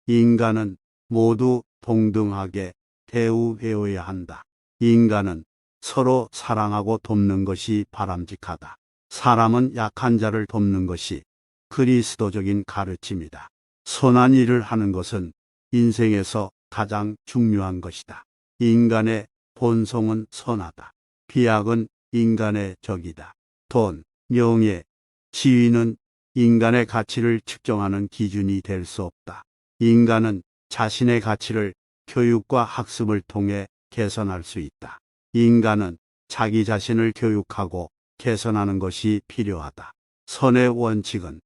인간은 모두 동등하게 대우해야 한다. 인간은 서로 사랑하고 돕는 것이 바람직하다. 사람은 약한 자를 돕는 것이 그리스도적인 가르침이다. 선한 일을 하는 것은 인생에서 가장 중요한 것이다. 인간의 본성은 선하다. 비약은 인간의 적이다. 돈, 명예, 지위는 인간의 가치를 측정하는 기준이 될 수 없다. 인간은 자신의 가치를 교육과 학습을 통해 개선할 수 있다. 인간은 자기 자신을 교육하고 개선하는 것이 필요하다. 선의 원칙은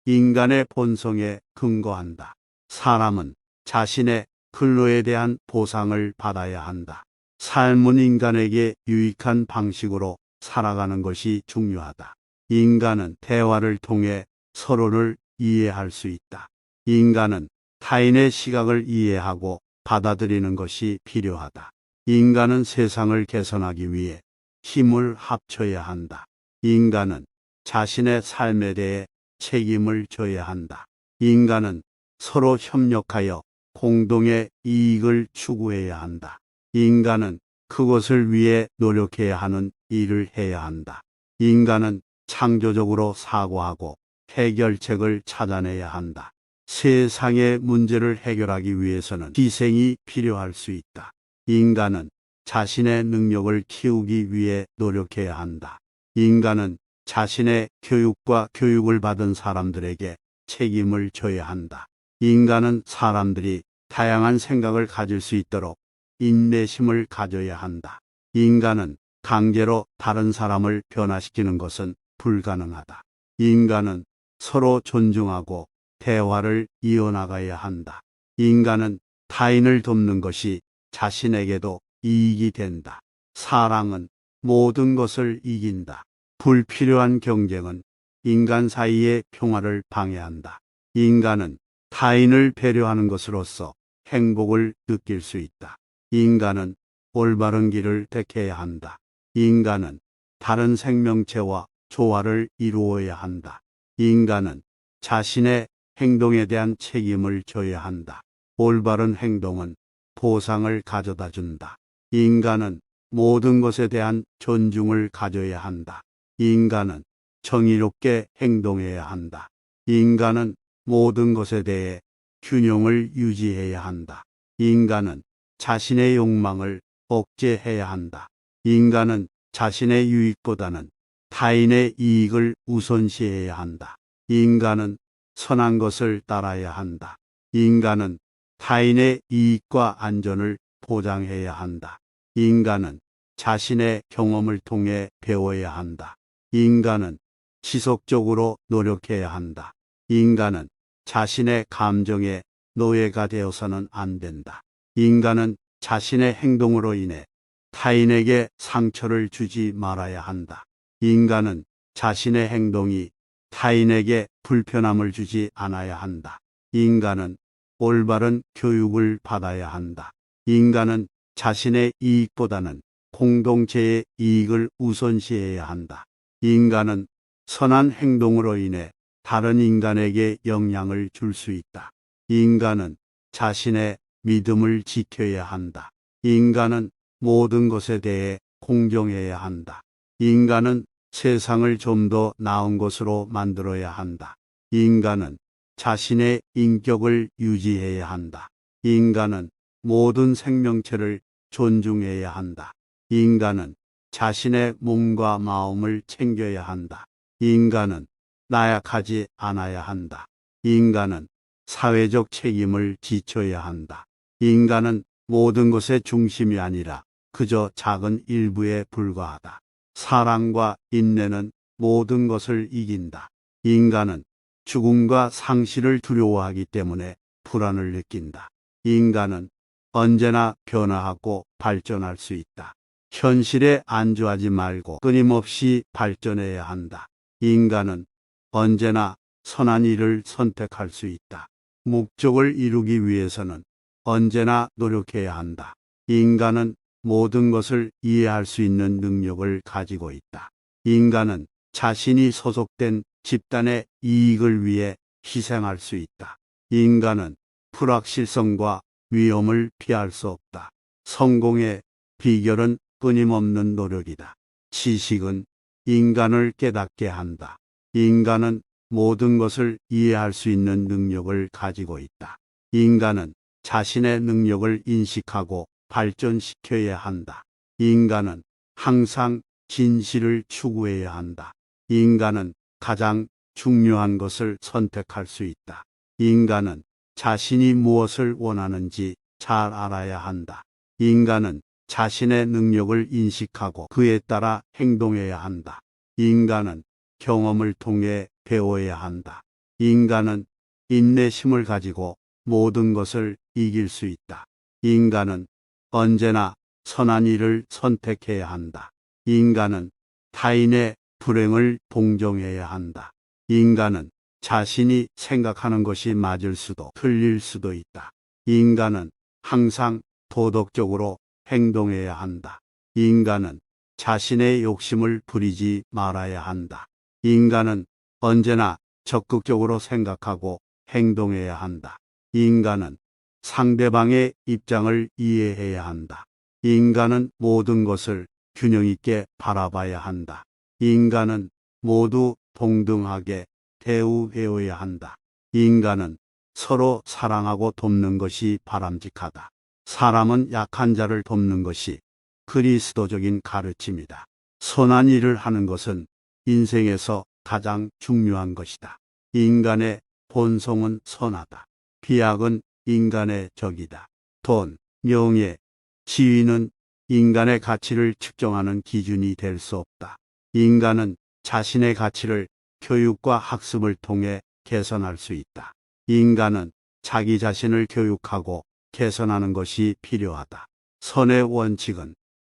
인간의 본성에 근거한다. 사람은 자신의 근로에 대한 보상을 받아야 한다. 삶은 인간에게 유익한 방식으로 살아가는 것이 중요하다. 인간은 대화를 통해 서로를 이해할 수 있다. 인간은 타인의 시각을 이해하고 받아들이는 것이 필요하다. 인간은 세상을 개선하기 위해 힘을 합쳐야 한다. 인간은 자신의 삶에 대해 책임을 져야 한다. 인간은 서로 협력하여 공동의 이익을 추구해야 한다. 인간은 그것을 위해 노력해야 하는 일을 해야 한다. 인간은 창조적으로 사고하고 해결책을 찾아내야 한다. 세상의 문제를 해결하기 위해서는 희생이 필요할 수 있다. 인간은 자신의 능력을 키우기 위해 노력해야 한다. 인간은 자신의 교육과 교육을 받은 사람들에게 책임을 져야 한다. 인간은 사람들이 다양한 생각을 가질 수 있도록 인내심을 가져야 한다. 인간은 강제로 다른 사람을 변화시키는 것은 불가능하다. 인간은 서로 존중하고 대화를 이어나가야 한다. 인간은 타인을 돕는 것이 자신에게도 이익이 된다. 사랑은 모든 것을 이긴다. 불필요한 경쟁은 인간 사이의 평화를 방해한다. 인간은 타인을 배려하는 것으로써 행복을 느낄 수 있다. 인간은 올바른 길을 택해야 한다. 인간은 다른 생명체와 조화를 이루어야 한다. 인간은 자신의 행동에 대한 책임을 져야 한다. 올바른 행동은 보상을 가져다 준다. 인간은 모든 것에 대한 존중을 가져야 한다. 인간은 정의롭게 행동해야 한다. 인간은 모든 것에 대해 균형을 유지해야 한다. 인간은 자신의 욕망을 억제해야 한다. 인간은 자신의 유익보다는 타인의 이익을 우선시해야 한다. 인간은 선한 것을 따라야 한다. 인간은 타인의 이익과 안전을 보장해야 한다. 인간은 자신의 경험을 통해 배워야 한다. 인간은 지속적으로 노력해야 한다. 인간은 자신의 감정에 노예가 되어서는 안 된다. 인간은 자신의 행동으로 인해 타인에게 상처를 주지 말아야 한다. 인간은 자신의 행동이 타인에게 불편함을 주지 않아야 한다. 인간은 올바른 교육을 받아야 한다. 인간은 자신의 이익보다는 공동체의 이익을 우선시해야 한다. 인간은 선한 행동으로 인해 다른 인간에게 영향을 줄 수 있다. 인간은 자신의 믿음을 지켜야 한다. 인간은 모든 것에 대해 공정해야 한다. 인간은 세상을 좀 더 나은 곳으로 만들어야 한다. 인간은 자신의 인격을 유지해야 한다. 인간은 모든 생명체를 존중해야 한다. 인간은 자신의 몸과 마음을 챙겨야 한다. 인간은 나약하지 않아야 한다. 인간은 사회적 책임을 지쳐야 한다. 인간은 모든 것의 중심이 아니라 그저 작은 일부에 불과하다. 사랑과 인내는 모든 것을 이긴다. 인간은 죽음과 상실을 두려워하기 때문에 불안을 느낀다. 인간은 언제나 변화하고 발전할 수 있다. 현실에 안주하지 말고 끊임없이 발전해야 한다. 인간은 언제나 선한 일을 선택할 수 있다. 목적을 이루기 위해서는 언제나 노력해야 한다. 인간은 모든 것을 이해할 수 있는 능력을 가지고 있다. 인간은 자신이 소속된 집단의 이익을 위해 희생할 수 있다. 인간은 불확실성과 위험을 피할 수 없다. 성공의 비결은 끊임없는 노력이다. 지식은 인간을 깨닫게 한다. 인간은 모든 것을 이해할 수 있는 능력을 가지고 있다. 인간은 자신의 능력을 인식하고 발전시켜야 한다. 인간은 항상 진실을 추구해야 한다. 인간은 가장 중요한 것을 선택할 수 있다. 인간은 자신이 무엇을 원하는지 잘 알아야 한다. 인간은 자신의 능력을 인식하고 그에 따라 행동해야 한다. 인간은 경험을 통해 배워야 한다. 인간은 인내심을 가지고 모든 것을 이길 수 있다. 인간은 언제나 선한 일을 선택해야 한다. 인간은 타인의 불행을 동정해야 한다. 인간은 자신이 생각하는 것이 맞을 수도 틀릴 수도 있다. 인간은 항상 도덕적으로 행동해야 한다. 인간은 자신의 욕심을 부리지 말아야 한다. 인간은 언제나 적극적으로 생각하고 행동해야 한다. 인간은 상대방의 입장을 이해해야 한다. 인간은 모든 것을 균형 있게 바라봐야 한다. 인간은 모두 동등하게 대우해야 한다. 인간은 서로 사랑하고 돕는 것이 바람직하다. 사람은 약한 자를 돕는 것이 그리스도적인 가르침이다. 선한 일을 하는 것은 인생에서 가장 중요한 것이다. 인간의 본성은 선하다. 비약은 인간의 적이다. 돈, 명예, 지위는 인간의 가치를 측정하는 기준이 될 수 없다. 인간은 자신의 가치를 교육과 학습을 통해 개선할 수 있다. 인간은 자기 자신을 교육하고 개선하는 것이 필요하다. 선의 원칙은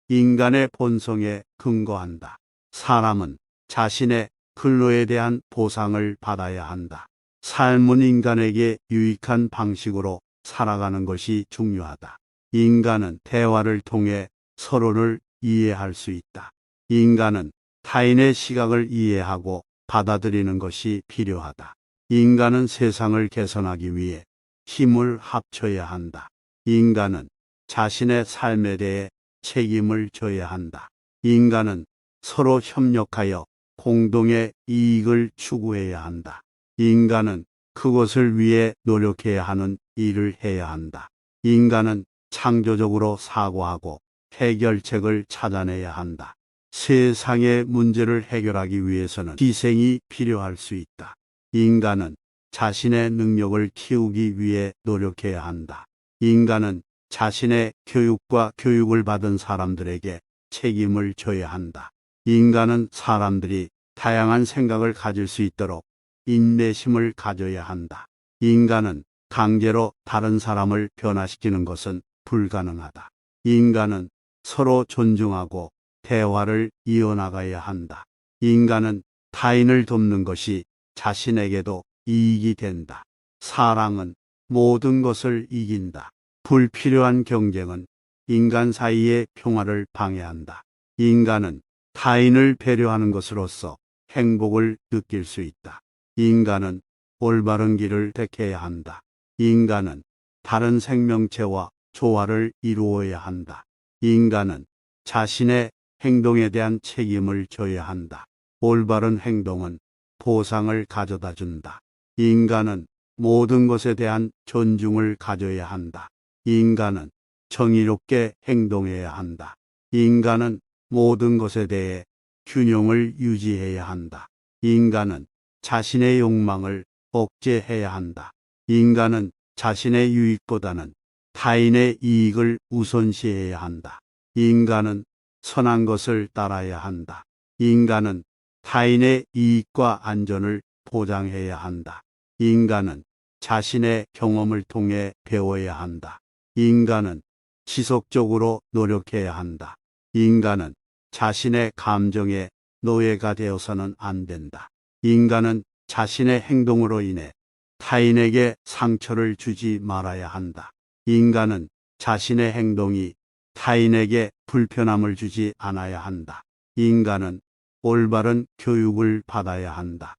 인간의 본성에 근거한다. 사람은 자신의 근로에 대한 보상을 받아야 한다. 삶은 인간에게 유익한 방식으로 살아가는 것이 중요하다. 인간은 대화를 통해 서로를 이해할 수 있다. 인간은 타인의 시각을 이해하고 받아들이는 것이 필요하다. 인간은 세상을 개선하기 위해 힘을 합쳐야 한다. 인간은 자신의 삶에 대해 책임을 져야 한다. 인간은 서로 협력하여 공동의 이익을 추구해야 한다. 인간은 그것을 위해 노력해야 하는 일을 해야 한다. 인간은 창조적으로 사고하고 해결책을 찾아내야 한다. 세상의 문제를 해결하기 위해서는 희생이 필요할 수 있다. 인간은 자신의 능력을 키우기 위해 노력해야 한다. 인간은 자신의 교육과 교육을 받은 사람들에게 책임을 져야 한다. 인간은 사람들이 다양한 생각을 가질 수 있도록 인내심을 가져야 한다. 인간은 강제로 다른 사람을 변화시키는 것은 불가능하다. 인간은 서로 존중하고 대화를 이어나가야 한다. 인간은 타인을 돕는 것이 자신에게도 이익이 된다. 사랑은 모든 것을 이긴다. 불필요한 경쟁은 인간 사이의 평화를 방해한다. 인간은 타인을 배려하는 것으로써 행복을 느낄 수 있다. 인간은 올바른 길을 택해야 한다. 인간은 다른 생명체와 조화를 이루어야 한다. 인간은 자신의 행동에 대한 책임을 져야 한다. 올바른 행동은 보상을 가져다 준다. 인간은 모든 것에 대한 존중을 가져야 한다. 인간은 정의롭게 행동해야 한다. 인간은 모든 것에 대해 균형을 유지해야 한다. 인간은 자신의 욕망을 억제해야 한다. 인간은 자신의 유익보다는 타인의 이익을 우선시해야 한다. 인간은 선한 것을 따라야 한다. 인간은 타인의 이익과 안전을 보장해야 한다. 인간은 자신의 경험을 통해 배워야 한다. 인간은 지속적으로 노력해야 한다. 인간은 자신의 감정의 노예가 되어서는 안 된다. 인간은 자신의 행동으로 인해 타인에게 상처를 주지 말아야 한다. 인간은 자신의 행동이 타인에게 불편함을 주지 않아야 한다. 인간은 올바른 교육을 받아야 한다.